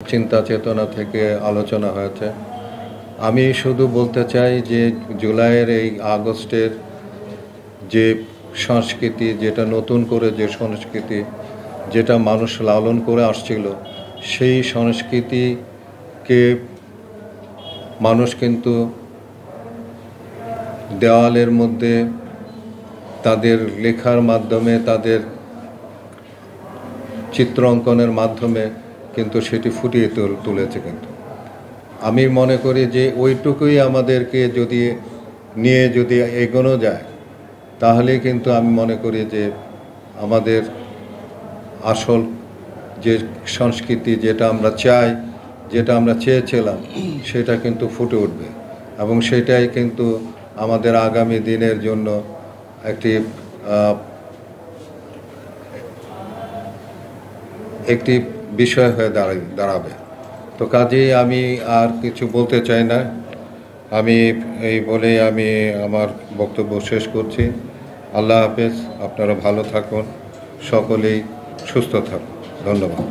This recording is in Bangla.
চিন্তা চেতনা থেকে আলোচনা হয়েছে। আমি শুধু বলতে চাই যে জুলাইয়ের এই আগস্টের যে সংস্কৃতি, যেটা নতুন করে যে সংস্কৃতি, যেটা মানুষ লালন করে আসছিল, সেই সংস্কৃতিকে মানুষ কিন্তু দেওয়ালের মধ্যে তাদের লেখার মাধ্যমে, তাদের চিত্র অঙ্কনের মাধ্যমে কিন্তু সেটি ফুটিয়ে তুলেছে। কিন্তু আমি মনে করি যে ওইটুকুই আমাদেরকে নিয়ে যদি এগোনো যায়, তাহলে কিন্তু আমি মনে করি যে আমাদের আসল যে সংস্কৃতি, যেটা আমরা চাই, যেটা আমরা চেয়েছিলাম, সেটা কিন্তু ফুটে উঠবে এবং সেটাই কিন্তু আমাদের আগামী দিনের জন্য একটি বিষয় হয়ে দাঁড়াবে। তো কাজেই আমি আর কিছু বলতে চাই না। আমি এই বলে আমি আমার বক্তব্য শেষ করছি। আল্লাহ হাফেজ। আপনারা ভালো থাকুন, সকলেই সুস্থ থাকুন। ধন্যবাদ।